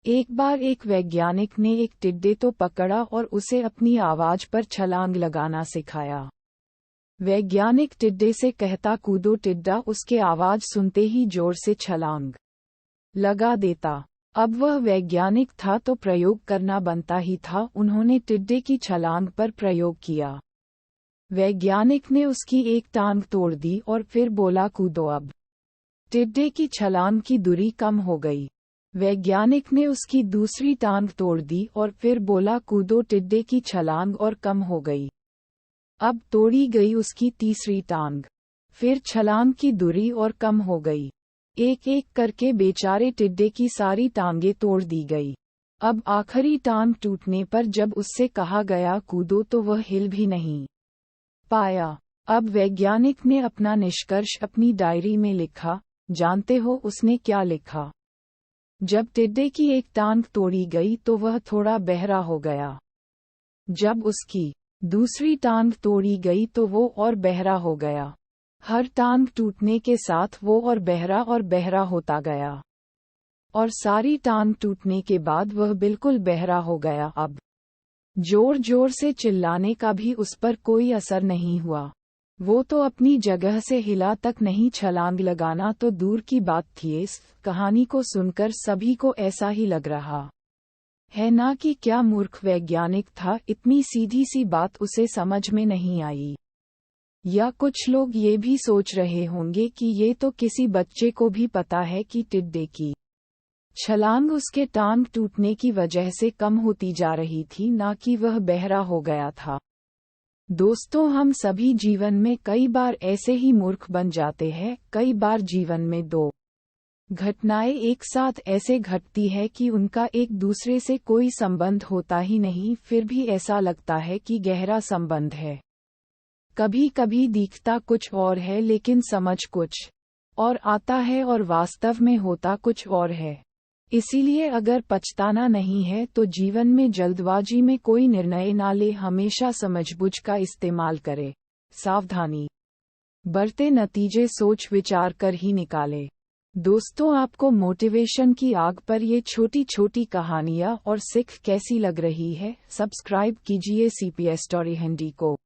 एक बार एक वैज्ञानिक ने एक टिड्डे तो पकड़ा और उसे अपनी आवाज पर छलांग लगाना सिखाया। वैज्ञानिक टिड्डे से कहता कूदो, टिड्डा उसके आवाज सुनते ही जोर से छलांग लगा देता। अब वह वैज्ञानिक था तो प्रयोग करना बनता ही था। उन्होंने टिड्डे की छलांग पर प्रयोग किया। वैज्ञानिक ने उसकी एक टांग तोड़ दी और फिर बोला कूदो। अब टिड्डे की छलांग की दूरी कम हो गई। वैज्ञानिक ने उसकी दूसरी टांग तोड़ दी और फिर बोला कूदो, टिड्डे की छलांग और कम हो गई। अब तोड़ी गई उसकी तीसरी टांग, फिर छलांग की दूरी और कम हो गई। एक एक करके बेचारे टिड्डे की सारी टांगें तोड़ दी गई। अब आखिरी टांग टूटने पर जब उससे कहा गया कूदो तो वह हिल भी नहीं पाया। अब वैज्ञानिक ने अपना निष्कर्ष अपनी डायरी में लिखा। जानते हो उसने क्या लिखा? जब टिड्डे की एक टांग तोड़ी गई तो वह थोड़ा बहरा हो गया। जब उसकी दूसरी टांग तोड़ी गई तो वो और बहरा हो गया। हर टांग टूटने के साथ वो और बहरा होता गया। और सारी टांग टूटने के बाद वह बिल्कुल बहरा हो गया। अब जोर जोर से चिल्लाने का भी उस पर कोई असर नहीं हुआ। वो तो अपनी जगह से हिला तक नहीं, छलांग लगाना तो दूर की बात थी। इस कहानी को सुनकर सभी को ऐसा ही लग रहा है ना कि क्या मूर्ख वैज्ञानिक था, इतनी सीधी सी बात उसे समझ में नहीं आई। या कुछ लोग ये भी सोच रहे होंगे कि ये तो किसी बच्चे को भी पता है कि टिड्डे की छलांग उसके टांग टूटने की वजह से कम होती जा रही थी, ना कि वह बहरा हो गया था। दोस्तों, हम सभी जीवन में कई बार ऐसे ही मूर्ख बन जाते हैं। कई बार जीवन में दो घटनाएं एक साथ ऐसे घटती है कि उनका एक दूसरे से कोई संबंध होता ही नहीं, फिर भी ऐसा लगता है कि गहरा संबंध है। कभी कभी दिखता कुछ और है लेकिन समझ कुछ और आता है और वास्तव में होता कुछ और है। इसीलिए अगर पछताना नहीं है तो जीवन में जल्दबाजी में कोई निर्णय ना ले, हमेशा समझबूझ का इस्तेमाल करे। सावधानी बरते, नतीजे सोच विचार कर ही निकाले। दोस्तों, आपको मोटिवेशन की आग पर ये छोटी छोटी कहानियाँ और सिख कैसी लग रही है? सब्सक्राइब कीजिए CPS स्टोरी हिंदी को।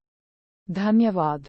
धन्यवाद।